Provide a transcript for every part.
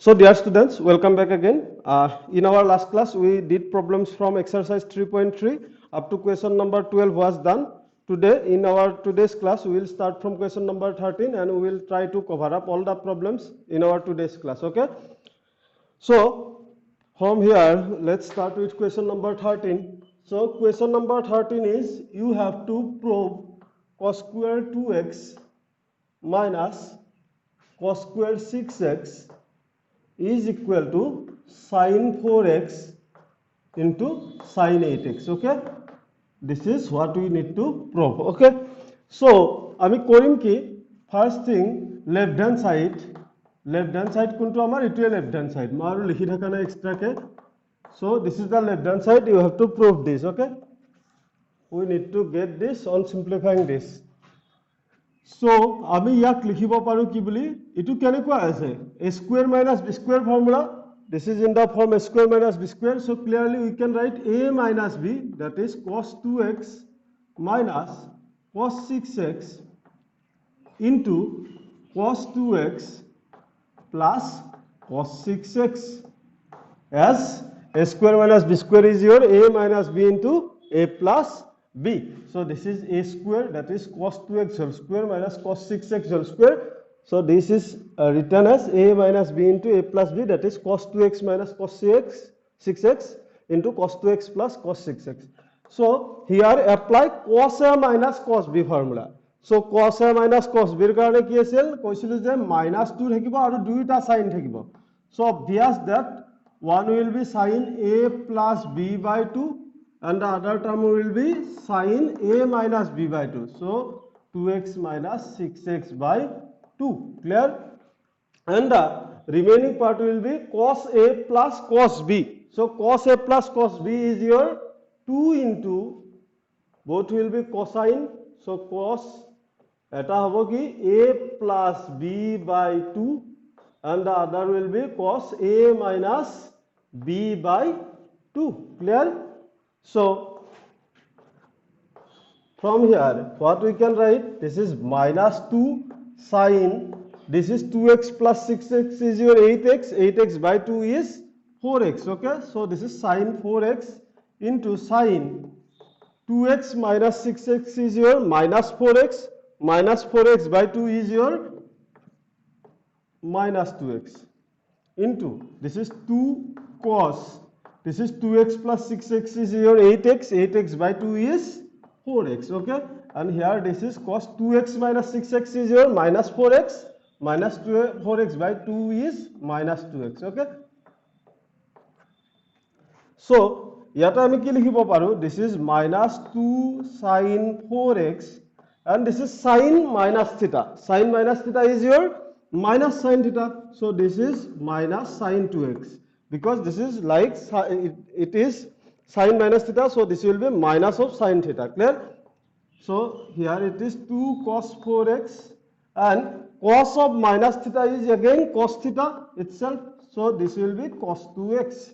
So dear students, welcome back again. In our last class, we did problems from exercise 3.3 up to question number 12 was done. Today, in our today's class, we will start from question number 13 and we will try to cover up all the problems in our today's class, okay? So, from here, let's start with question number 13. So, question number 13 is, you have to prove cos square 2x minus cos square 6x is equal to sin 4x into sin 8x, okay? This is what we need to prove, okay? So, আমি কৰিম কি first thing left hand side কোনটো আমাৰ ইটোৱে left hand side মই আৰু লিখি থাকা নাই extra K so this is the left hand side you have to prove this, okay? We need to get this on simplifying this. So, আমি ইয়াক লিখিব পাৰো কি বুলি এটো কেনেকুৱা আছে a square minus b square formula. This is in the form a square minus b square. So, clearly we can write a minus b, that is cos 2x minus cos 6x into cos 2x plus cos 6x, as a square minus b square is your a minus b into a plus b. So this is a square, that is cos 2x whole square minus cos 6x whole square. So this is written as a minus b into a plus b, that is cos 2x minus cos 6x into cos 2x plus cos 6x. So here apply cos a minus cos b formula. So cos a minus cos b karone ki asil koisilu je minus 2 thakibo aru duita sin thakibo. So obvious that one will be sin a plus b by 2 and the other term will be sin a minus b by 2. So 2x minus 6x by 2. Clear? And the remaining part will be cos a plus cos b. So cos a plus cos b is your 2 into, both will be cosine. So cos eta hobo ki a plus b by 2 and the other will be cos a minus b by 2. Clear? So, from here, what we can write? This is minus 2 sin, this is 2x plus 6x is your 8x, 8x by 2 is 4x, okay? So, this is sin 4x into sin 2x minus 6x is your minus 4x by 2 is your minus 2x into, this is 2 cos, this is 2x plus 6x is your 8x, 8x by 2 is 4x, okay? And here this is cos 2x minus 6x is your minus 4x, minus 4x by 2 is minus 2x, okay? So, yata ami ki likhibo paru, this is minus 2 sin 4x and this is sin minus theta. Sin minus theta is your minus sin theta. So, this is minus sin 2x. Because this is like it is sin minus theta, so this will be minus of sin theta. Clear? So here it is 2 cos 4x and cos of minus theta is again cos theta itself. So this will be cos 2x.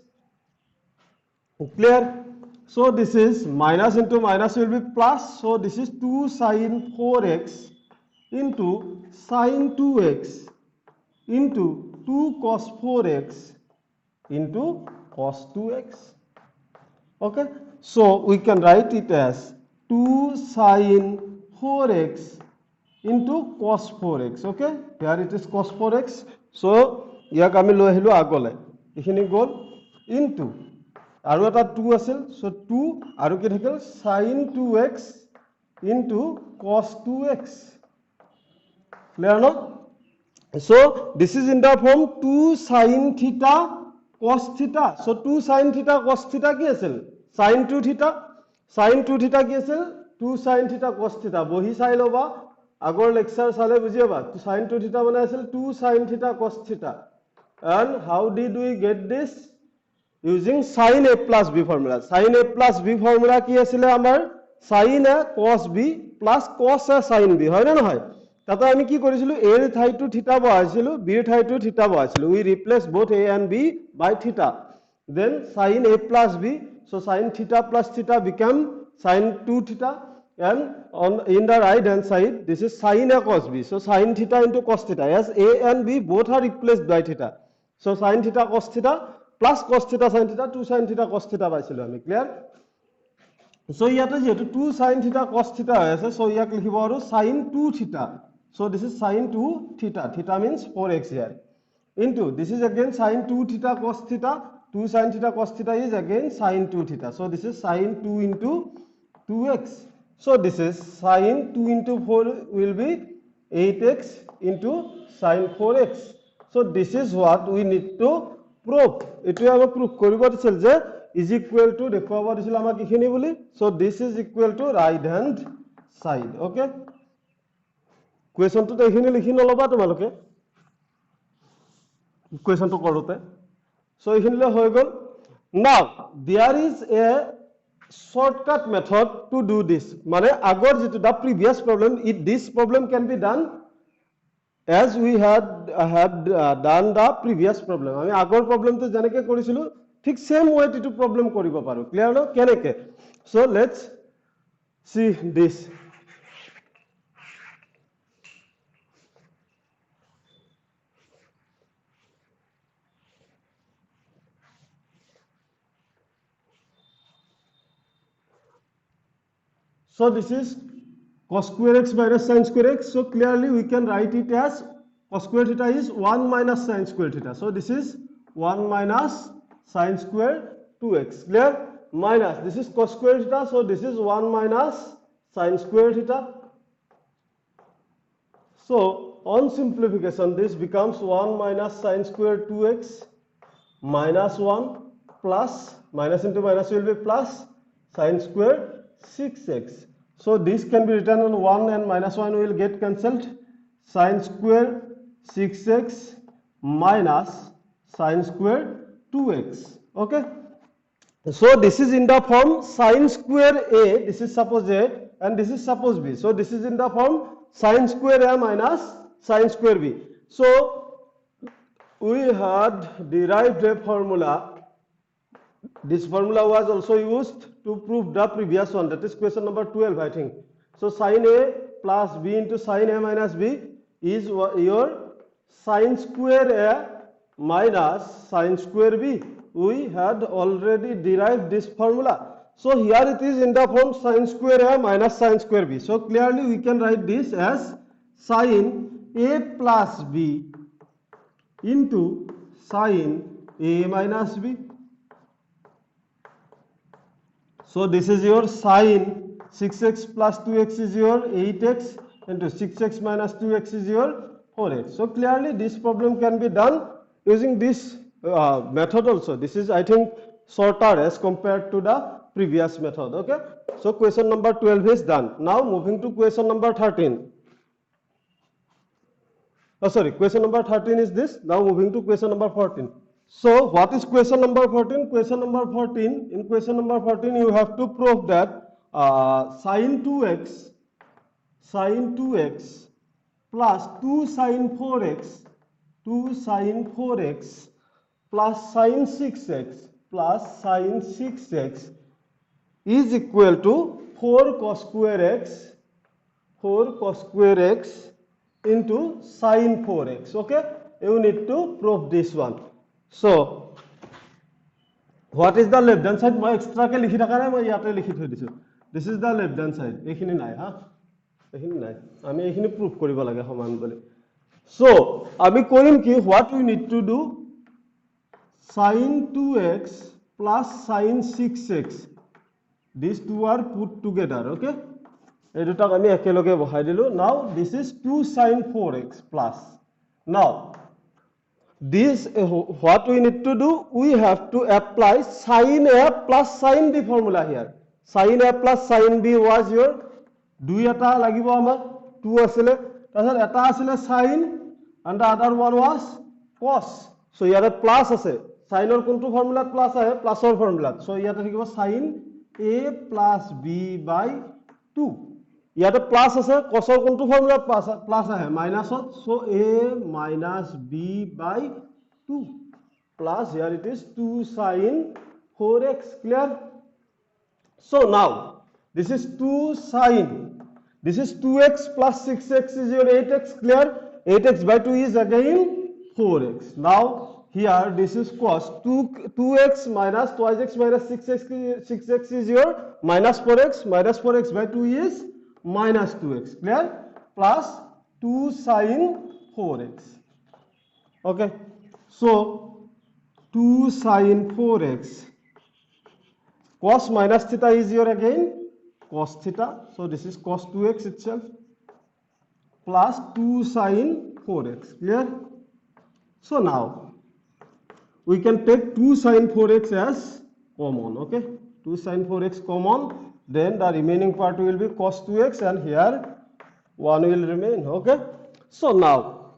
Clear? So this is minus into minus will be plus. So this is 2 sin 4x into sin 2x into 2 cos 4x into cos 2x. Okay, so we can write it as 2 sin 4x into cos 4x. Okay, here it is cos 4x. So yak ami loi ahilu agole ekhini gol into aru eta 2 asil, so 2 aru ki thakil sin 2x into cos 2x. Clear no? So this is in the form 2 sin theta cos theta. So 2 sin theta cos theta ki asil sin 2 theta, sin 2 theta ki asil 2 sin theta cos theta. Bohi sai loba agor lecture sale bujhiba sin 2 theta bana asil 2 sin theta cos theta. And how did we get this? Using sin a plus b formula. Sin a plus b formula ki asile amar sin a cos b plus cos a sin b, hoy na nohoy? তাতে আমি কি কৰিছিলো a ৰ ঠাইটো থিটা বহাইছিলো, b ৰ ঠাইটো থিটা বহাইছিলো. We replace both a and b by theta. Then sin a plus b, so sin theta plus theta become sin 2 theta, and in the right hand side this is sin a cos b. So sin theta into cos theta, as a and b both are replaced by theta. So sin theta cos theta plus cos theta sin theta 2 sin theta cos theta পাইছিলো আমি clear so ইয়াতে যেহেতু 2 sin theta cos theta হৈ আছে so ইয়াক লিখিব আৰু sin 2 theta so this is sin 2 theta theta means 4x here into this is again sin 2 theta cos theta 2 sin theta cos theta is again sin 2 theta so this is sin 2 into 2x so this is sin 2 into 4 will be 8x into sin 4x so this is what we need to prove etu আমি prove কৰিব দিছিল যে is equal to দেখুৱাব দিছিল আমাক কিখিনি বুলি so this is equal to right hand side okay question to এইখিনি লিখি নলবা তোমালোকে question to কৰোতে so এইখিনিলে হৈ গল now there is a shortcut method to do this মানে আগৰ যেটো the previous problem this problem can be done as we had done the previous problem আমি আগৰ problem তে যেনেকে কৰিছিলো ঠিক same way to problem কৰিব পাৰো clear no কেনেকে so let's see this so this is cos square x minus sin square x so clearly we can write it as cos square theta is 1 minus sin square theta so this is 1 minus sin square 2x clear minus this is cos square theta so this is 1 minus sin square theta so on simplification this becomes 1 minus sin square 2x minus 1 plus minus into minus will be plus sin square 6x so this can be written on 1 and minus 1 will get cancelled sin square 6x minus sin square 2x okay so this is in the form sin square a this is suppose a and this is suppose b so this is in the form sin square a minus sin square b so we had derived a formula this formula was also used to prove the previous one that is question number 12 I think so sin a plus b into sin a minus b is your sin square a minus sin square b we had already derived this formula so here it is in the form sin square a minus sin square b so clearly we can write this as sin a plus b into sin a minus b so this is your sin 6x plus 2x is your 8x into 6x minus 2x is your 4x so clearly this problem can be done using this method also this is I think shorter as compared to the previous method okay so question number 12 is done now moving to question number 13 question number 13 is this now moving to question number 14 so what is question number 14 question number 14 in question number 14 you have to prove that sin 2x plus 2 sin 4x plus sin 6x plus sin 6x is equal to 4 cos square x into sin 4x okay you need to prove this one so what is the left hand side মই extra ke likhi thaka nai মই yate likhi thoi disu this is the left hand side ekhini nai ha ekhini nai ami ekhini proof koribo lage saman bole so ami korim ki what we need to do sin 2x plus sin 6x these two are put together okay এই দুটাক আমি একেলগে বহাই দিলো now this is 2 sin 4x plus now this what we need to do we have to apply sin a plus sin b formula here sin a plus sin b was your দুই এটা লাগিব আমাক 2 আসলে তাছত এটা আসলে sin and the other one was cos so ইয়াতে plus আছে sin or কোনটো ফর্মুলা প্লাস আহে প্লাসৰ ফর্মুলা so ইয়াতে থাকিব sin a plus b by 2 ইয়াতে প্লাস আছে cosৰ কোনটো ফর্মুলা প্লাস আহে মাইনাসত so a minus b by 2 plus here it is 2 sin 4x clear so now this is 2 sin this is 2x plus 6x is your 8x clear 8x by 2 is again 4x now here this is cos 2x minus twice x minus 6x is your minus 4x by 2 is minus 2x, clear, plus 2 sin 4x. Okay, so 2 sin 4x, cos minus theta is your again cos theta, so this is cos 2x itself plus 2 sin 4x, clear. So now we can take 2 sin 4x as common, okay, 2 sin 4x common, then the remaining part will be cos 2x and here 1 will remain, okay. So now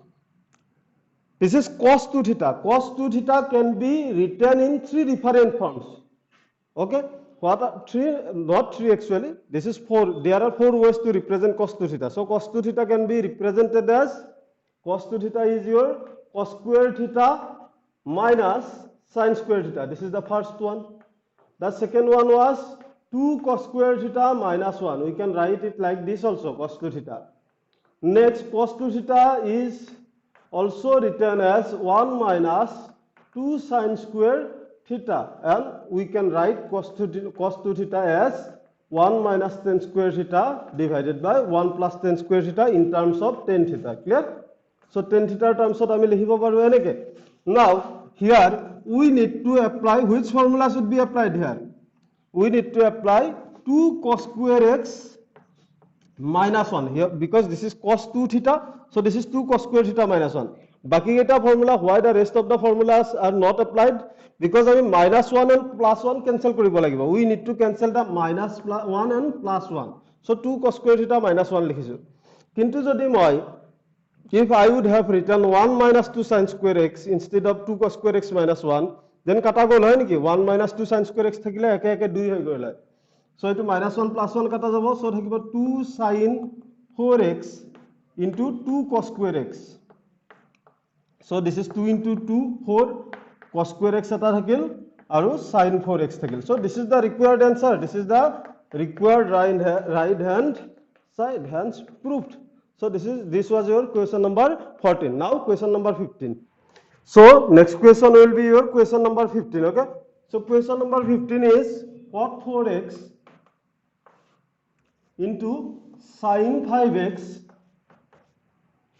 this is cos 2 theta. Cos 2 theta can be written in 3 different forms, okay. What are 3? Not 3 actually, this is 4. There are 4 ways to represent cos 2 theta. So cos 2 theta can be represented as, cos 2 theta is your cos square theta minus sin square theta. This is the first one. The second one was 2 cos square theta minus 1. We can write it like this also, cos 2 theta. Next, cos 2 theta is also written as 1 minus 2 sin square theta, and we can write cos 2 theta as 1 minus tan square theta divided by 1 plus tan square theta in terms of tan theta, clear. So tan theta terms of আমি লিখিব পাৰো এনেকে. Now here we need to apply, which formula should be applied here? We need to apply 2 cos square x minus 1 here, because this is cos 2 theta, so this is 2 cos square theta minus 1. Baki eta formula, why the rest of the formulas are not applied? Because I mean minus 1 and plus 1 cancel koribo lagibo. We need to cancel the minus 1 and plus 1. So 2 cos square theta minus 1 likhisu. Kintu jodi moi, if I would have written 1 minus 2 sin square x instead of 2 cos square x minus 1, then kata gol hoy niki 1 minus 2 sin square x thakile eke eke 2 hoy gol. So it minus 1 plus 1 kata jabo, so thakibo 2 sin 4x into 2 cos square x. So this is 2 into 2 4 cos square x eta thakil aru sin 4x thakil. So this is the required answer. This is the required right hand side, hence proved. So this was your question number 14. Now question number 15. So next question will be your question number 15. Okay. So question number 15 is cot 4x into sin 5x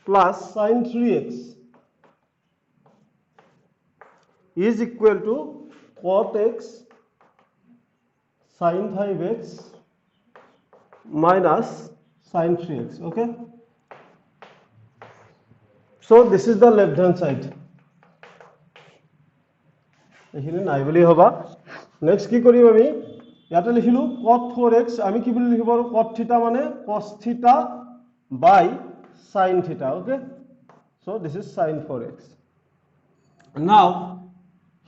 plus sin 3x is equal to cot x sin 5x minus sin 3x. Okay. So this is the left hand side. এখানে নাই বলি হবা। Next কি কৰিম আমি, ইয়াতে লিখিলো cot 4x, আমি কি বুলি লিখিব পাৰো, cot theta মানে cos theta by sin theta. Okay, so this is sin 4x. Now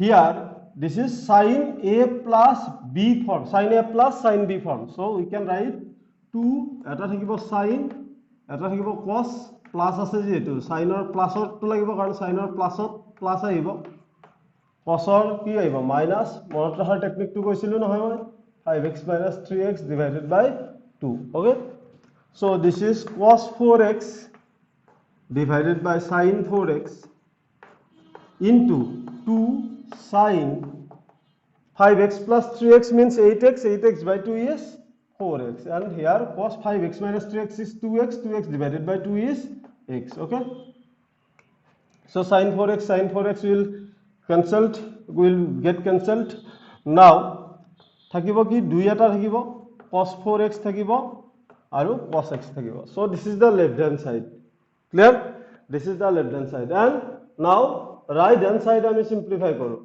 here this is sin a plus b form, sin a plus sin b form. So we can write 2 এটা থাকিব sin, এটা থাকিব cos, plus আছে যেহেতু সাইনৰ প্লাসটো লাগিব কাৰণ সাইনৰ প্লাসত plus আহিব, cosৰ কি আহিব মাইনাস, মনত ৰখাৰ টেকনিকটো কৈছিলো নহয় মই 5x minus 3x divided by 2. Okay, so this is cos 4x divided by sin 4x into 2 sin 5x plus 3x means 8x, 8x by 2 is 4x, and here cos 5x minus 3x is 2x, 2x divided by 2 is x. Okay, so sin 4x will cancelled, will get cancelled. Now থাকিব কি 2 এটা থাকিব, cos 4x থাকিব আৰু cos x থাকিব. So this is the left hand side, clear, this is the left hand side. And now right hand side আমি simplify কৰো,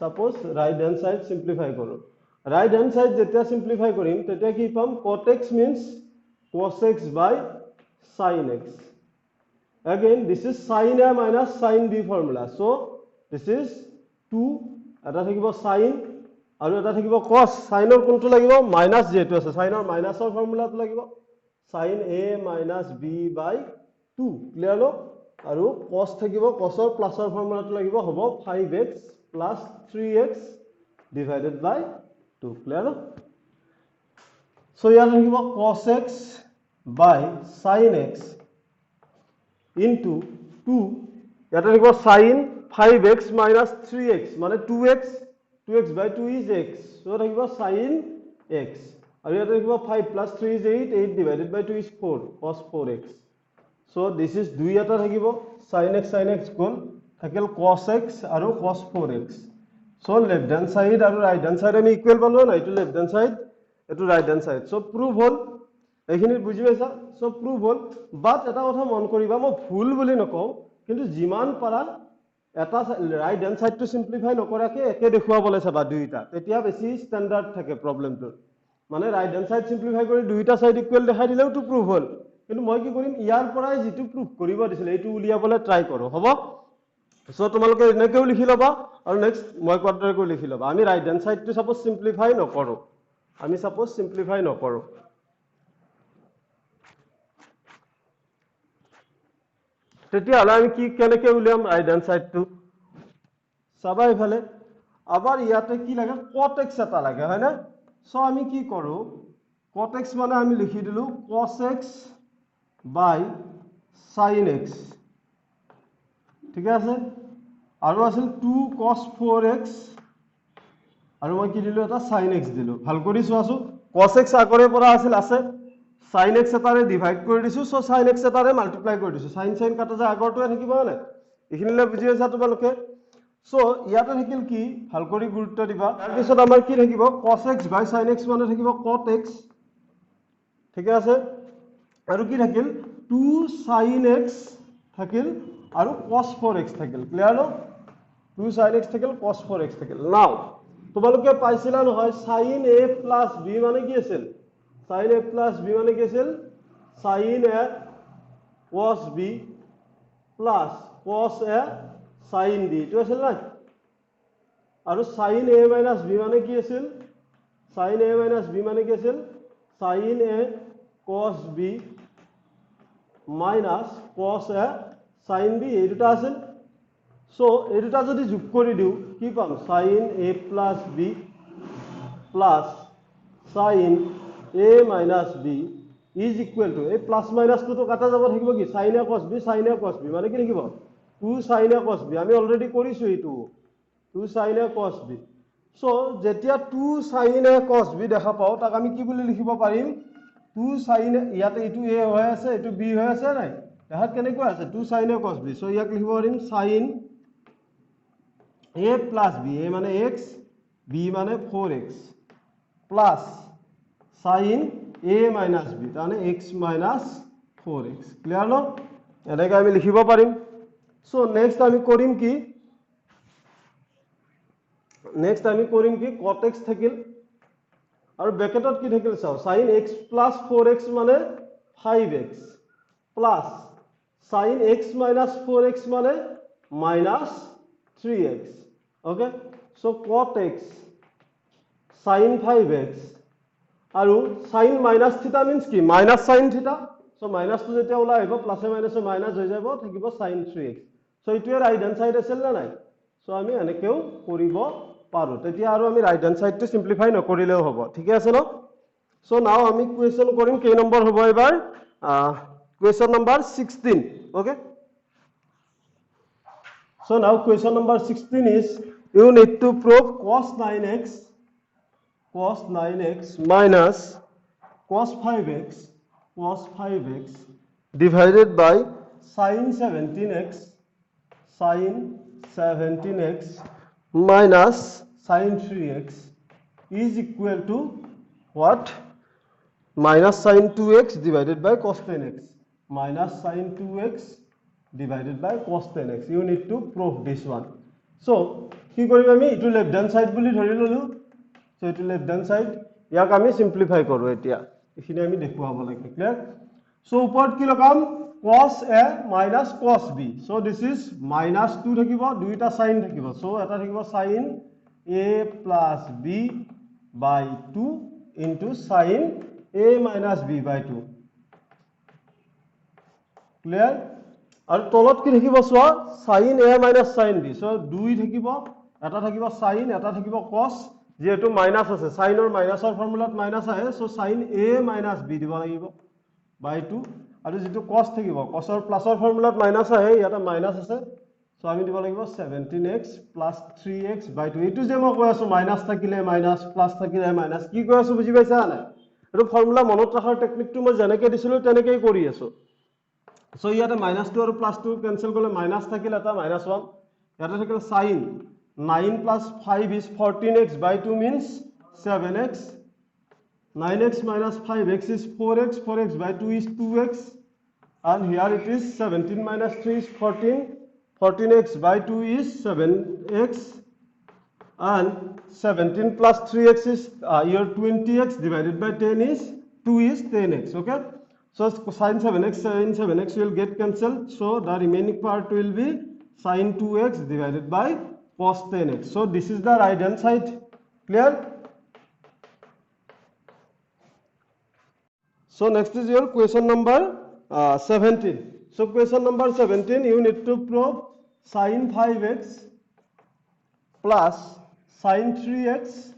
suppose right hand side simplify কৰো, right hand side যেতিয়া simplify কৰিম তেতিয়া কি পাম, cot x means cos x by sin x. Again this is sin a minus sin b formula. So this is 2 এটা থাকিব sin আৰু এটা থাকিব cos, সাইনৰ কোনটো লাগিব মাইনাস, যেটো আছে সাইনৰ মাইনাসৰ ফৰ্মুলাটো লাগিব sin a minus b by 2, clear নো, আৰু cos থাকিব, cosৰ প্লাসৰ ফৰ্মুলাটো লাগিব হ'ব 5x plus 3x divided by 2, clear no. So ইয়াত থাকিব cos x by sin x into 2, ইয়াত থাকিব sin 5x minus 3x মানে 2x 2x by 2 is x so থাকিব sin x আৰু ইয়াতে থাকিব 5 plus 3 is 8 8 divided by 2 is 4 cos 4x so this is 2 এটা থাকিব sin x গল থাকিল cos x আৰু cos 4x so left hand side আৰু right hand side আমি ইকুৱেল পালো না এটো left hand side এটো right hand side so prove হল এইখিনি বুজি পাইছা so prove হল বাট এটা কথা মন কৰিবা মই ভুল বুলি নকওঁ কিন্তু যিমান পাৰা এটা right hand side two simplify নকৰাকে একে দেখুৱাবলৈ চাবা দুইটা তেতিয়া বেছি ষ্টেণ্ডাৰ্ড থাকে প্ৰবলেমটো মানে ৰাইট হ্যান্ড সাইড সিম্পলিফাই কৰি দুইটা সাইড ইকুৱেল দেখাই দিলেও টু প্ৰুভ হ'ল কিন্তু মই কি কৰিম ইয়াৰ পৰাই যেটো প্ৰুভ কৰিব দিছিল এইটো উলিয়াবলৈ ট্ৰাই কৰো হ'ব সো তোমালোকে এনেকেও লিখি লবা আৰু নেক্সট মই কোৱাড্ৰাই কৰি লিখি লবা আমি ৰাইট হ্যান্ড সাইডটো সাপোজ সিম্পলিফাই নকৰো আমি সাপোজ সিম্পলিফাই নকৰো তেতিয়া হলে আমি কি কেনেকে উলিয়াম রাইট হ্যান্ড সাইডটো চাবা ইফালে আবার ইয়াতে কি লাগে cot x এটা লাগে হয় না সো আমি কি কৰো cot x মানে আমি লিখি দিলু cos x by sin x ঠিক আছে আৰু আছিল 2 cos 4x আৰু মই কি দিলু এটা sin x দিলু ভাল কৰি চোৱাছো cos x আগৰে পৰা আছিল আছে sin x এটাৰে ডিভাইড কৰি দিছো সো sin x এটাৰে মাল্টিপ্লাই কৰি দিছো sin কাটা যায় আগৰটোৱে থাকিব না এখিনিলে বুজি আছা তোমালোকে সো ইয়াতে থাকিল কি ভাল কৰি গুৰুত্ব দিবা তাৰ পিছত আমাৰ কি থাকিব cos x by sin x মানে থাকিব cot x ঠিক আছে আৰু কি থাকিল 2 sin x থাকিল আৰু cos 4x থাকিল ক্লিয়াৰ ন 2 sin x থাকিল cos 4x থাকিল নাও তোমালোকে পাইছিলা নহয় sin a plus b মানে কি আছিল sin a plus b মানে কি আছিল sin a cos b plus cos a sin b এটো আছিল না আৰু sin a minus b মানে কি আছিল sin a minus b মানে কি আছিল sin a cos b minus cos a sin b এই দুটা আছিল সো এই দুটা যদি যোগ কৰি দিও কি পাম sin a plus b plus sin a minus b is equal to a plus minus to কাটা যাব থাকিব কি sin a cos b মানে কি লিখিব 2 sin a cos b আমি অলরেডি কৰিছো এটো 2 sin a cos b so যেতিয়া 2 sin a cos b দেখা পাও তাক আমি কি বুলি লিখিব পাৰিম 2 sin ইয়াতে এটো a হৈ আছে এটো b হৈ আছে নাই দেখাত কেনেকৈ আছে 2 sin a cos b so ইয়াক লিখিব পাৰিম sin a plus b a মানে x b মানে 4x plus sin a minus b তানে x minus 4x ক্লিয়াৰ ন এনেকৈ আমি লিখিব পাৰিম সো নেক্সট আমি কৰিম কি cot x থাকিল আৰু ব্ৰেকেটত কি থাকিল চাও sin x plus 4x মানে 5x plus sin x minus 4x মানে minus 3x okay so cot x sin 5x আৰু sin minus theta means কি minus sin theta so minus to যেতিয়া ওলাই আহিব প্লাস এ মাইনাস এ মাইনাস হৈ যাব থাকিব sin 3x so ইটোৱে ৰাইট হ্যান্ড সাইড আছিল না নাই so আমি এনেকেও কৰিব পাৰো তেতিয়া আৰু আমি ৰাইট হ্যান্ড সাইডটো সিম্পলিফাই নকৰিলেও হ'ব ঠিক আছে ন so নাও আমি কোৱেশ্চন কৰিম কেই নম্বৰ হ'ব এবাৰ question number 16 okay so now question number 16 is you need to prove cos 9x minus cos 5x divided by sin 17x minus sin 3x is equal to what minus sin 2x divided by cos 10x minus sin 2x divided by cos 10x you need to prove this one so কি কৰিম আমি ইটো left hand side বুলি ধৰি ললো so ইটো left hand side ইয়াক আমি সিম্পলিফাই কৰো এতিয়া এখিনি আমি দেখুৱাব লাগে ক্লিয়াৰ so ওপৰত কি লগাম cos a minus cos b so this is minus 2 থাকিব দুইটা sin থাকিব so এটা থাকিব sin a plus b by 2 into sin a minus b by 2 clear আৰু তলত কি থাকিব সোৱা sin a minus sin b so দুই থাকিব এটা থাকিব sin এটা থাকিব cos যেহেতু মাইনাস আছে sin or মাইনাসৰ ফৰ্মুলাত মাইনাস আহে so sin a minus b দিব লাগিব by 2 আৰু যেটো cos থাকিব cos or plus or ফৰ্মুলাত মাইনাস আহে ইয়াতে মাইনাস আছে So আমি দিব লাগিব 17x plus 3x by 2 এইটো যে মই কৈ আছো মাইনাস থাকিলে মাইনাস প্লাস থাকিলে মাইনাস কি কৈ আছো বুজি পাইছা না এটো ফৰ্মুলা মনত ৰাখাৰ টেকনিকটো মই যেনেকৈ দিছিলো তেনেকৈ কৰি আছো সো ইয়াতে -2 আৰু +2 কেনসেল কৰিলে মাইনাস থাকিল এটা -1 ইয়াতে থাকিল sin 9 plus 5 is 14x by 2 means 7x 9x minus 5x is 4x 4x by 2 is 2x and here it is 17 minus 3 is 14 14x by 2 is 7x and 17 plus 3x is here 20x divided by 10 is 2 is 10x. Okay, so sin 7x will get cancelled, so the remaining part will be sin 2x divided by cos 10x. So this is the right hand side. Clear? So next is your question number 17. So question number 17, you need to prove sin 5x plus sin 3x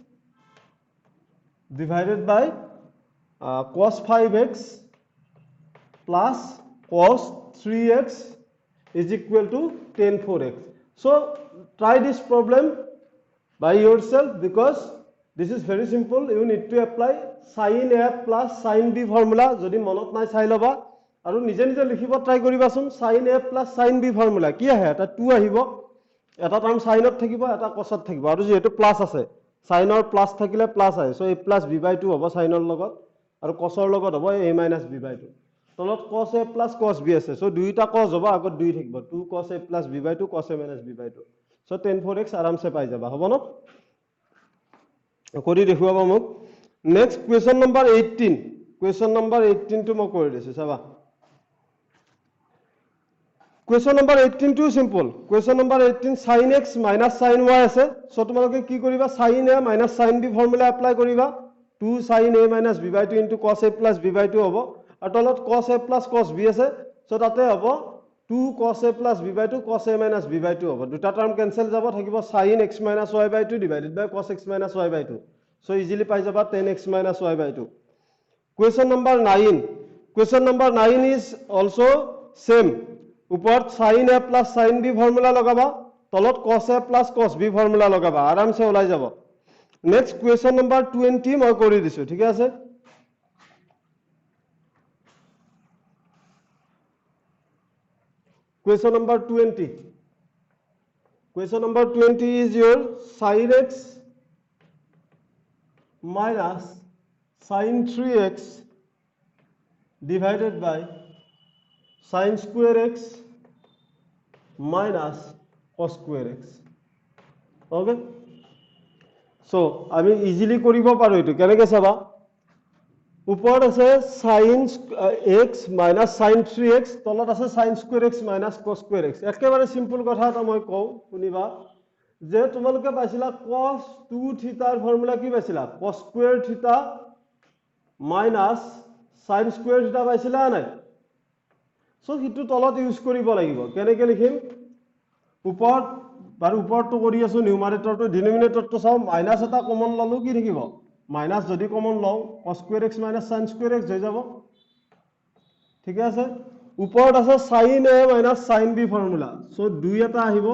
divided by cos 5x plus cos 3x is equal to tan 4x. So try this problem by yourself because this is very simple. You need to apply sin a plus sin b formula. যদি মনত নাই চাই লবা আৰু নিজে নিজে লিখিব try কৰিবাচোন sin a plus sin b formula কি আহে এটা 2 আহিব এটা টার্ম সাইনত থাকিব এটা কসত থাকিব আৰু যেহেতু প্লাস আছে সাইনৰ প্লাস থাকিলে প্লাস আহে so a plus b by 2 হ'ব সাইনৰ লগত আৰু কসৰ লগত হ'ব a minus b by 2 তলত cos a plus cos b আছে সো দুইটা cos হ'ব আগত 2 থাকিব 2 cos a plus b by 2 cos a minus b by 2 so tan 4x আৰামসে পাই যাবা হ'ব ন কৰি দেখুৱাবা মোক next question number 18 question number 18 টো মই কৰি দিছো চাবা Question number 18 too simple. Question number 18 sin x minus sin y আছে সো তোমালোকে কি কৰিবা sin a minus sin b formula apply কৰিবা 2 sin a minus b by 2 into cos a plus b by 2 হ'ব আৰু তলত cos a plus cos b আছে so তাতে হ'ব 2 cos a plus b by 2 cos a minus b by 2 হ'ব দুটা term cancel যাব থাকিব sin x minus y by 2 divided by cos x minus y by 2 so easily পাই যাবা tan x minus y by 2 Question number 9 Question number 9 is also same ऊपर sin a plus sin b formula लगाबा तলত cos a plus cos b formula लगाबा आराम से ওলাই যাব नेक्स्ट क्वेश्चन नंबर 20 মই কৰি দিছো ঠিক আছে question number 20 Question number 20 is your sin x minus sin 3x divided by sin square x minus cos square x. Okay? So, আমি easily কৰিব পাৰো এটো কেনেকৈ চাবা ওপৰত আছে sin x minus sin 3x তলত আছে sin square x minus cos square x একেবাৰে সিম্পল কথা এটা মই কও শুনিবা যে তোমালোকে পাইছিলা cos 2 থিটাৰ ফৰ্মুলা কি পাইছিলা cos square theta minus sin square theta পাইছিলা নাই সো হিটু তলত ইউজ কৰিব লাগিব কেনেকৈ লিখিম ওপৰত বাৰ ওপৰটো কৰি আছো নিউমাৰেটৰটো ডিনোমিনেটৰটো চাও মাইনাস এটা কমন ললো কি থাকিব মাইনাস যদি কমন লও cos square x minus sin square x হৈ যাব ঠিক আছে ওপৰত আছে sin a minus sin b formula so দুই এটা আহিব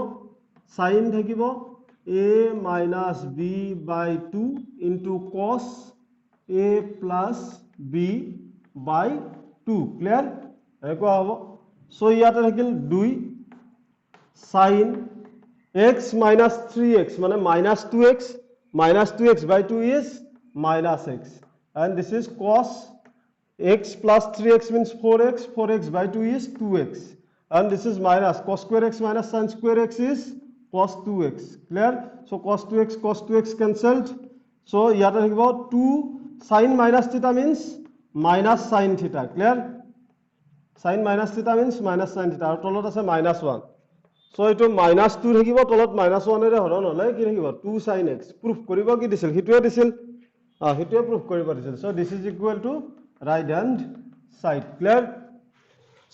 sin থাকিব a minus b by 2 into cos a plus b by 2 clear একো হ'ব সো ইয়াতে থাকিল 2 sin x minus 3x মানে minus 2x by 2 is minus x and this is cos x plus 3x means 4x 4x by 2 is 2x and this is minus cos square x minus sin square x is cos 2x clear so cos 2x cancelled so ইয়াতে থাকিব 2 sin minus theta means minus sin theta clear sin minus theta means minus sin theta আৰু তলত আছে -1 so এটো -2 থাকিব তলত -1 এৰে হৰণ হলে কি থাকিব 2 sin x প্ৰুফ কৰিব কি দিছিল হিটোৱে দিছিল হিটোৱে প্ৰুফ কৰিব দিছিল so this is equal to right hand side clear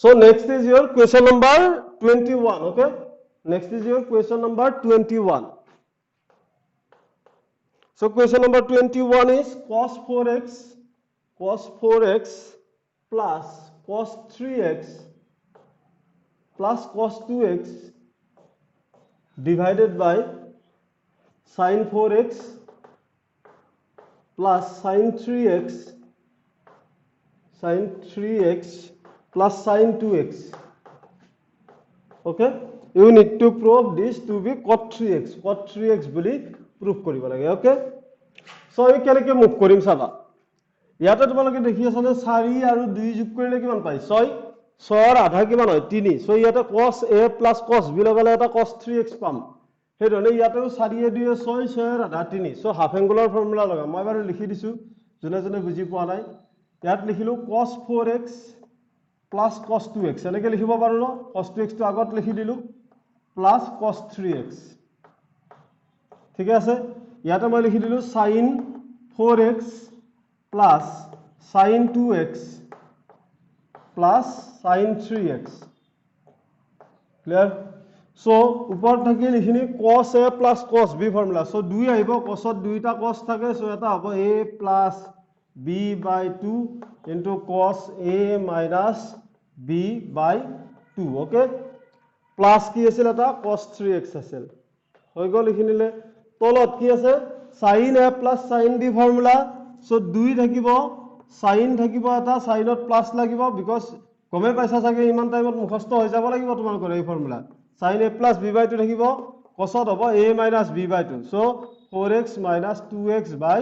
so next is your question number 21 okay next is your question number 21 so question number 21 is cos 4x plus cos 3x plus cos 2x divided by sin 4x plus sin 3x plus sin 2x. Okay, you need to prove this to be cot 3x বুলি prove কৰিব লাগে. Okay, so আমি কেনেকৈ move কৰিম চাবা. ইয়াতে তোমালোকে দেখি আছা যে 4 আৰু 2 যোগ কৰিলে কিমান পাই 6 6ৰ আধা কিমান হয় 3 so ইয়াতে cos a plus cos b লগালে এটা cos 3x পাম সেই ধৰণে ইয়াতেও 4 2 6 6ৰ আধা 3 so হাফ এংগুলাৰ ফৰ্মুলা লগাম মই বাৰু লিখি দিছো জনে জনে বুজি পোৱা নাই ইয়াত লিখিলো cos 4x plus cos 2x এনেকৈ লিখিব পাৰো ন cos 2x টো আগত লিখি দিলো plus cos 3x ঠিক আছে ইয়াতে মই লিখি দিলো sin 4x plus sin 2x plus sin 3x clear so upor thaki likhini cos a plus cos b formula so 2 aibo cos ot duita cos thake so eta hobo a plus b by 2 into cos a minus b by 2 okay plus ki asil eta cos 3x asil hoi gol likhinile tolot ki ase sin a plus sin b formula so 2 thakibo sin thakibo eta sin ot plus lagibo because কমে পাইছা চাগে ইমান টাইমত মুখস্থ হৈ যাব লাগিব তোমালোকৰ এই formula sin a plus b by 2 থাকিব cos ত হ'ব a minus b by 2 so 4x minus 2x by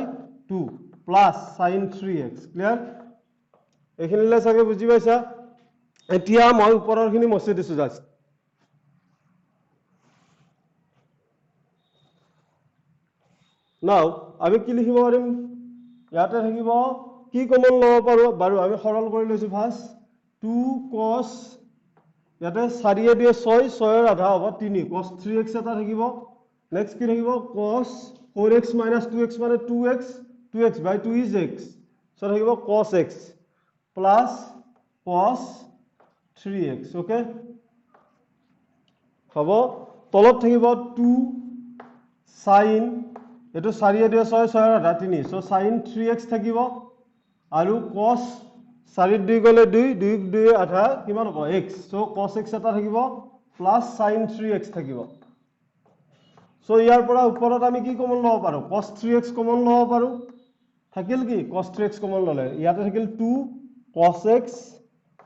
2 plus sin 3x clear এখিনিলে চাগে বুজি পাইছা এতিয়া মই ওপৰৰখিনি মছি দিছো জাস্ট নাও আমি কি লিখিব পাৰিম ইয়াতে থাকিব কি কমন লব পাৰো বাৰু আমি সৰল কৰি লৈছো ফাৰ্স্ট 2 cos ইয়াতে 4 এ দিয়ে 6 6 এর আধা হ'ব 3 cos 3x এটা থাকিব নেক্সট কি থাকিব cos 4x - 2x মানে 2x by 2 is x so থাকিব cos x plus cos 3x okay হ'ব তলত থাকিব 2 sin এটো 4 এ দিয়ে 6 6 এর আধা 3 so sin 3x থাকিব আৰু cos 4 2 গলে 2 2 2 আধা কিমান হ'ব x so cos x এটা থাকিব plus sin 3x থাকিব so ইয়াৰ পৰা ওপৰত আমি কি কমন লব পাৰো cos 3x কমন লব পাৰো থাকিল কি cos 3x কমন ললে ইয়াতে থাকিল 2 cos x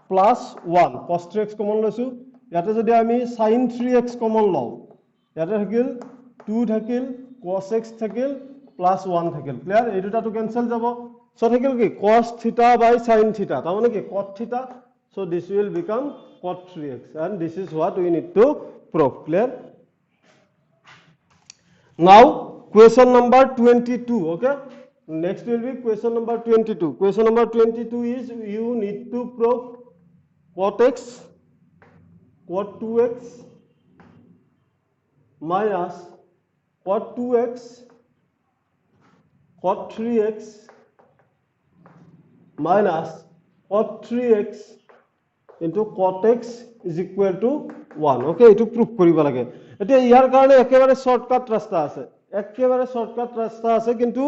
plus 1 cos 3x common লৈছো ইয়াতে যদি আমি sin 3x কমন লও ইয়াতে থাকিল 2 থাকিল cos x থাকিল plus 1 থাকিল ক্লিয়াৰ এই দুটাটো ক্যান্সেল যাব so থাকিল কি cos theta by sin theta তাৰ মানে কি cot theta so this will become cot 3x and this is what we need to prove clear now question number 22 okay next will be question number 22 is you need to prove cot x cot 2x minus cot 2x cot 3x minus cot 3x into cot x is equal to 1 okay etu proof koriba lage eta yar karone ekebare shortcut rasta ase kintu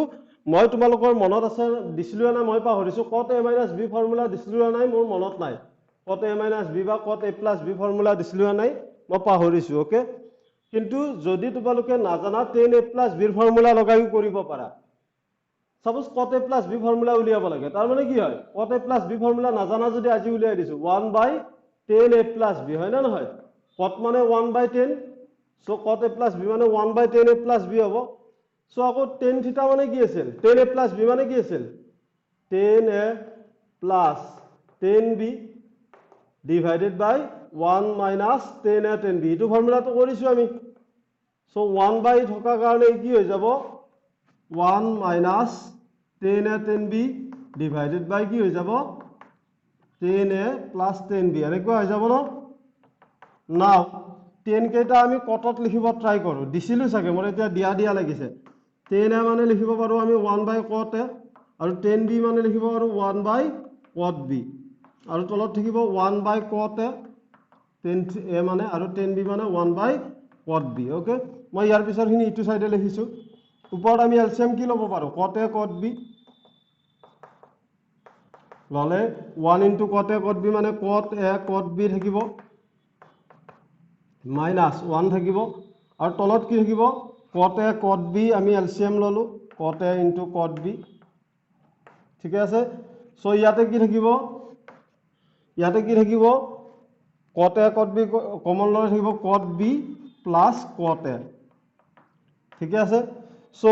moi tumalokor monot ase disilu na moi pahorisu cot a minus b formula disilu nai mor monot nai cot a minus b ba cot a plus b formula disilu nai moi pahorisu okay kintu jodi tumaloke najana tan a plus b formula logai koribo para suppose cot a plus b formula উলিয়াব লাগে তার মানে কি হয় cot a plus b formula না জানা যদি আজি উলিয়াই দিছো 1 by tan a plus b হয় না নহয় cot মানে 1 by 10 so cot a plus b মানে 1 by tan a plus b হবে so আকৌ tan theta মানে কি আছিল tan a plus b মানে কি আছিল tan a plus tan b divided by 1 minus tan a tan b এটো ফর্মুলা তো কৰিছো আমি so 1 by থকা কাৰণে কি হৈ যাব 1 minus tan a tan b divided by কি হৈ যাব tan a plus tan b এনেকুৱা হৈ যাব ন নাও tan কেটা আমি কটত লিখিব ট্ৰাই কৰো দিছিলু সাকে মোৰ এতিয়া দিয়া লাগিছে tan a মানে লিখিব পাৰো আমি 1 by cot a আৰু tan b মানে লিখিব পাৰো 1 by cot b আৰু তলত থাকিব 1 by cot a tan a মানে আৰু tan b মানে 1 by cot b ওকে মই ইয়াৰ পিছৰখিনি ইটো সাইডে লিখিছো উপৰত আমি এলসিএম কি লব পাৰো cot a cot b ললে 1 into cot a cot b মানে cot a cot b থাকিব minus 1 থাকিব আৰু তলত কি থাকিব cot a cot b আমি এলসিএম ললো cot a * cot b ঠিক আছে সো ইয়াতে কি থাকিব cot a cot b common লৈ থাকিব cot b plus cot a ঠিক আছে সো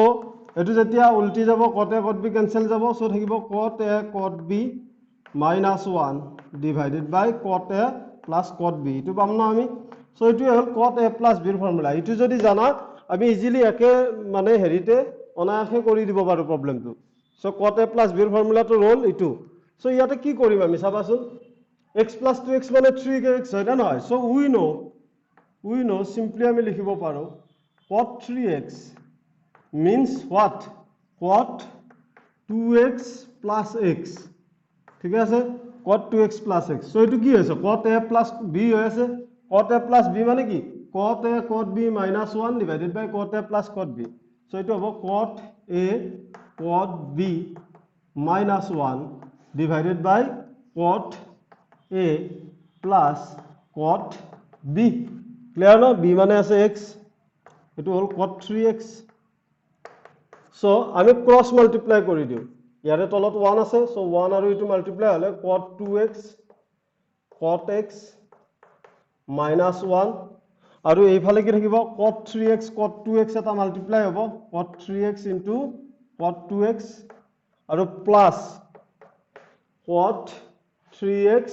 এটো যেতিয়া উল্টি যাব cot a cot b cancel যাব সো থাকিব cot a cot b minus 1 divided by cot a plus cot b এটো পাম না আমি সো এটো হল cot a plus b এর ফর্মুলা এটো যদি জানা আমি ইজিলি একে মানে হেৰিতে অনায়াসে কৰি দিব পাৰো প্ৰবলেমটো so cot a plus b এৰ ফৰ্মুলাটো ৰোল এটো সো ইয়াতে কি কৰিম আমি চাবাচোন x plus 2x মানে 3x হয় না নহয় সো we know simply আমি লিখিব পাৰো cot 3x means what cot 2x plus x ঠিক আছে cot 2x plus x so এটো কি হৈছে cot a plus b হৈ আছে cot a plus b মানে কি cot a cot b minus 1 divided by cot a plus cot b so এটো হ'ব cot a cot b minus 1 divided by cot a plus cot b clear no b মানে আছে x এটো হল cot 3x so আমি cross multiply কৰি দিও ইয়াৰে তলত 1 আছে সো 1 আৰু ইটো মাল্টিপ্লাই হলে cot 2x cot x minus 1 আৰু এইফালে কি থাকিব cot 3x cot 2x এটা মাল্টিপ্লাই হ'ব cot 3x into cot 2x আৰু plus cot 3x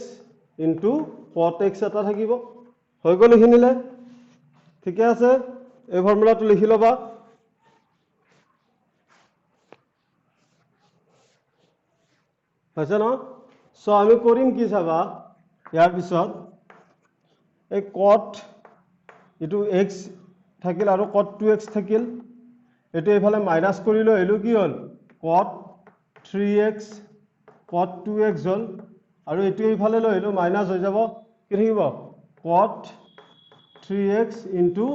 into cot x এটা থাকিব হৈ গল লিখিলে ঠিক আছে এই ফর্মুলাটো লিখি লবা আছে না সো আমি কৰিম কি চাবা ইয়াৰ পিছত এই cot এটো x থাকিল আৰু cot 2x থাকিল এটো এফালে মাইনাস কৰি লৈ এলো কি হল cot 3x cot 2x হল আৰু এটো এফালে লৈ এলো মাইনাস হৈ যাব কি থাকিব cot 3x into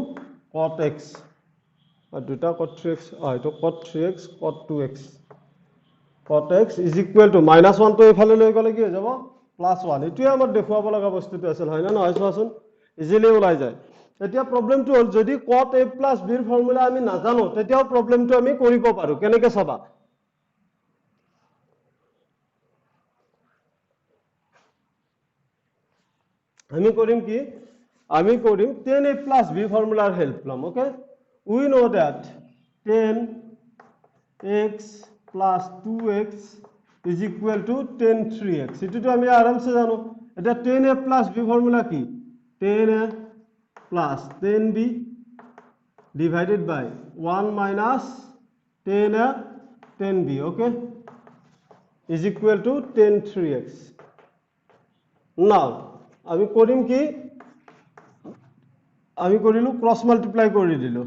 cot x আর দুটা cot 3x এটো cot 3x cot 2x cot x is equal to minus 1 তো এফালে লৈ গলে কি হৈ যাব plus 1 এটোই আমাৰ দেখুৱাব লগা বস্তুটো আছিল হয় না নহয় চোৱাচোন ইজিলি ওলাই যায় এতিয়া প্ৰবলেমটো হল যদি cot a plus b এৰ ফৰ্মুলা আমি নাজানো তেতিয়াও প্ৰবলেমটো আমি কৰিব পাৰো কেনেকৈ চাবা আমি কৰিম কি আমি কৰিম 10a plus b ফৰ্মুলাৰ হেল্প লম okay we know that 10x plus 2x is equal to 10 3x এটো আমি আরামসে জানো এটা 10a plus b ফর্মুলা কি 10a plus 10b divided by 1 minus 10a 10b okay is equal to 10 3x now আমি কৰিম কি আমি কৰিলো ক্ৰস মাল্টিপ্লাই কৰি দিলো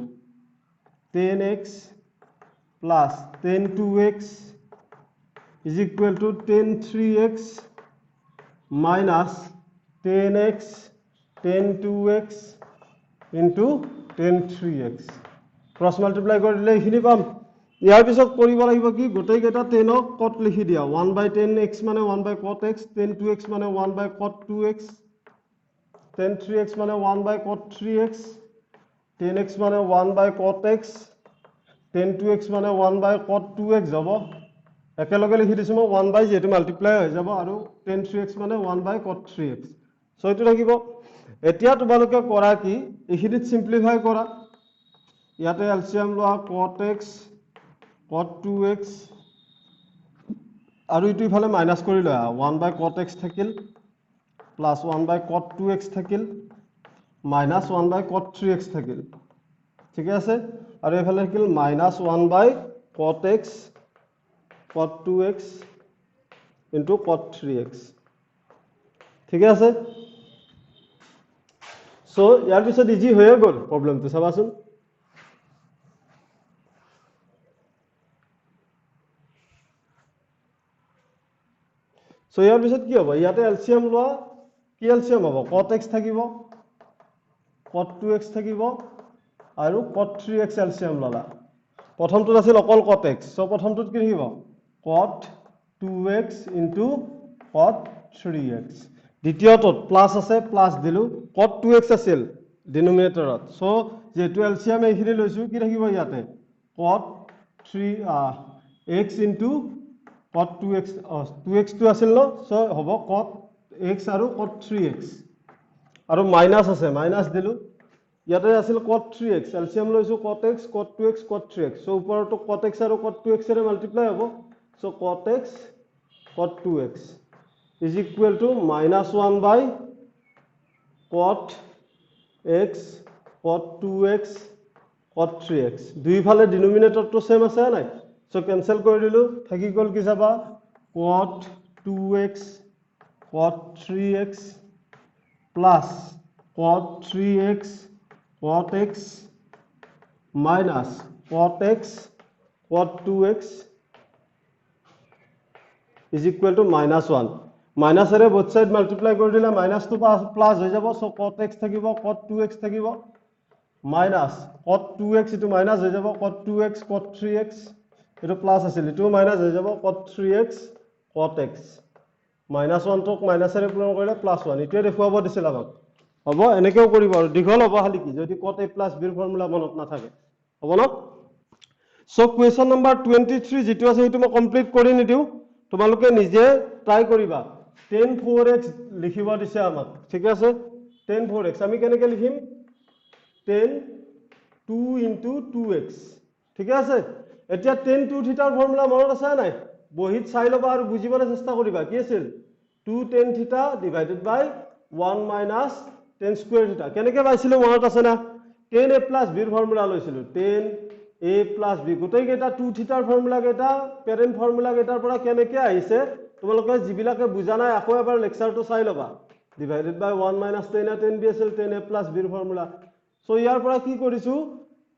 10x plus 10 2x is equal to 10 3x minus 10x 10 2x into 10 3x cross multiply কৰি দিলে এখিনি পাম ইয়াৰ পিছত কৰিব লাগিব কি গোটেই কেটা 10 ক কট লিখি দিয়া 1/10x মানে 1/cot x 10 2x মানে 1/cot 2x 10 3x মানে 1/cot 3x 10x মানে 1/cot x 10 2x মানে 1/cot 2x যাব একেলগে লিখি দিছো মই 1 যেটো মাল্টিপ্লাই হৈ যাব আৰু 10 3x মানে 1/cot 3x সো এটো থাকিব এতিয়া তোমালোকে কৰা কি এখিনিত সিম্পলিফাই কৰা ইয়াতে এলসিএম লোৱা cot x cot 2x আৰু ইটো ইফালে মাইনাস কৰি লয়া 1/cot x থাকিল plus 1/cot 2x থাকিল minus 1/cot 3x থাকিল ঠিক আছে আৰু এফালে থাকিল minus 1/cot x cot 2x into cot 3x ঠিক আছে সো ইয়াৰ পিছত ইজি হৈ গল প্ৰবলেমটো চাবাচোন সো ইয়াৰ পিছত কি হ'ব ইয়াতে এলসিএম লোৱা কি এলসিএম হ'ব cot x থাকিব cot 2x থাকিব আৰু cot 3x এলসিএম ললা প্ৰথমটো আছিল অকল cot x সো প্ৰথমটোত কি থাকিব cot 2x into cot 3x দ্বিতীয়টোত প্লাস আছে প্লাস দিলু cot 2x আছিল ডিনোমিনেটৰত সো যেটো এলসিয়াম এইখিনি লৈছো কি থাকিব ইয়াতে cot 3 x into cot 2x 2x টো আছিল ন সো হ'ব cot x আৰু cot 3x আৰু মাইনাস আছে মাইনাস দিলু ইয়াতে আছিল cot 3x এলসিয়াম লৈছো cot x cot 2x cot 3x so ওপৰটো cot x আৰু cot 2x এৰে মাল্টিপ্লাই হ'ব so cot x cot 2x is equal to -1 by cot x cot 2x cot 3x দুই ফালে ডিনোমিনেটৰটো সেম আছে নাই সো ক্যান্সেল কৰি দিলু থাকি গল কি যাবা cot 2x cot 3x plus cot 3x cot x minus cot x cot 2x is equal to -1 minus array both side multiply কৰি দিলে মাইনাস টো প্লাস হৈ যাব সো cot x থাকিব cot 2x থাকিব minus cot 2x ইটো minus হৈ যাব cot 2x cot 3x ইটো প্লাস আছিল ইটো মাইনাস হৈ যাব cot 3x cot x -1 টোক মাইনাস এৰে পূৰণ কৰিলে +1 ইটোৱে দেখুৱাব দিছিল আমাক হ'ব এনেকেও কৰিব আৰু দীঘল হ'ব খালি কি যদি cot a plus b ৰ ফৰ্মুলা মনত নাথাকে হ'ব ন সো কোৱেশ্চন নম্বৰ 23 যেটো আছে সেইটো মই কমপ্লিট কৰি নিদিও তোমালোকে নিজে ট্ৰাই কৰিবা 10 4x লিখিব দিছে আমাক ঠিক আছে 10 4x আমি কেনেকৈ লিখিম 10 2 into 2x ঠিক আছে এতিয়া 10 2 থিটাৰ ফৰ্মুলা মনত আছে নাই বহিত চাই লবা আৰু বুজিবলৈ চেষ্টা কৰিবা কি আছিল 2 10 থিটা ডিভাইডেড বাই 1 minus 10 square থিটা কেনেকৈ পাইছিলো মনত আছে না 10a plus b ৰ ফৰ্মুলা লৈছিলো 10a plus b গোটেই কেইটা 2 থিটাৰ ফৰ্মুলা কেইটা পেৰেন্ট ফৰ্মুলা কেইটাৰ পৰা কেনেকৈ আহিছে তোমালোকে জিবিলাকে বুজা নাই আকৌ এবাৰ লেকচাৰটো চাই লবা divided by 1 minus 10 a 10b আছিল 10a plus b ৰ ফৰ্মুলা সো ইয়াৰ পৰা কি কৰিছো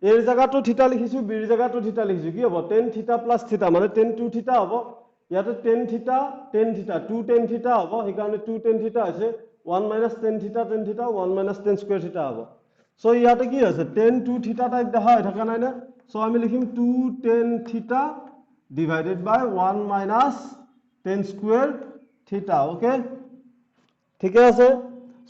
এৰ জায়গাটো থিটা লিখিছো বিৰ জায়গাটো থিটা লিখিছো কি হ'ব 10 থিটা plus থিটা মানে 10 2 থিটা হ'ব ইয়াতে 10 থিটা 10 থিটা 2 10 থিটা হ'ব সেই কাৰণে 2 10 থিটা আছে 1 minus 10 theta 10 theta 1 minus 10 square theta হ'ব সো ইয়াতে কি আছে 10 2 theta টাইপ দেখা হৈ থকা নাই না সো আমি লিখিম 2 10 theta divided by 1 minus 10 square theta okay ঠিক আছে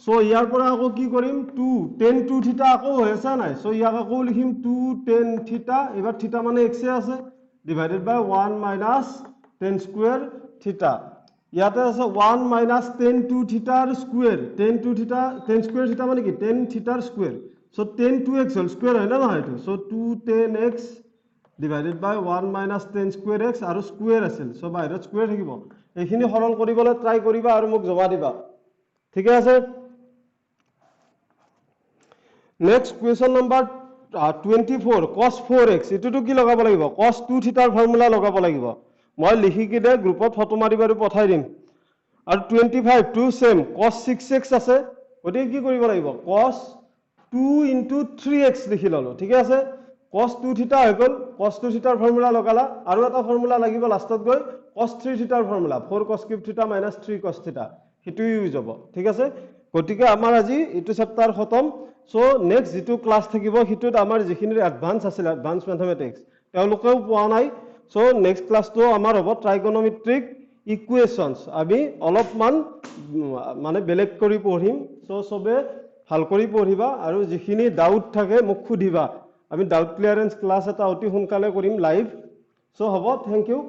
সো ইয়াৰ পৰা আকৌ কি কৰিম 2 10 2 theta আকৌ হৈ আছে নাই সো ইয়াক আকৌ লিখিম 2 10 theta এবাৰ theta মানে x এ আছে divided by 1 minus 10 square theta ইয়াতে আছে 1 minus 10 2 theta square 10 2 theta 10 square theta মানে কি 10 theta square so 10 2x whole square হয় না নহয় এটো so 2 10x divided by 1 minus 10 square x আৰু square আছিল so বাহিৰত square থাকিব এইখিনি সৰল কৰিবলৈ ট্ৰাই কৰিবা আৰু মোক জমা দিবা ঠিক আছে next question number 24 cos 4x এটোটো কি লগাব লাগিব cos 2 theta ৰ ফৰ্মুলা লগাব লাগিব মই লিখি কিনে গ্ৰুপত ফটো মাৰি বাৰি পঠাই দিম আৰু 25 টু সেম cos 6x আছে ওতে কি কৰিব লাগিব cos 2 into 3x লিখি ললো ঠিক আছে cos 2 theta হৈ গল cos 2 theta ৰ ফৰ্মুলা লগালা আৰু এটা ফৰ্মুলা লাগিব লাষ্টত গৈ cos 3 theta ৰ formula 4 cos cube theta minus 3 cos theta হেতু ইউজ হ'ব ঠিক আছে গতিকে আমাৰ আজি এটো চেপ্টাৰ খতম সো নেক্সট যেটো ক্লাস থাকিব হিতুত আমাৰ যিখিনি এডভান্স আছিল এডভান্স ম্যাথমেটিক্স তেওঁলোকেও পোৱা নাই সো নেক্সট ক্লাস তো আমাৰ হ'ব ট্ৰাইগোনোমেট্ৰিক ইকুৱেশনস আমি অলপমান মানে বেলেগ কৰি পঢ়িম সো সবে হাল কৰি পঢ়িবা আৰু যিখিনি ডাউট থাকে মোক খুদিবা আমি ডাউট ক্লিয়াৰেন্স ক্লাস এটা অতি সোনকালে কৰিম লাইভ সো হ'ব থ্যাংক ইউ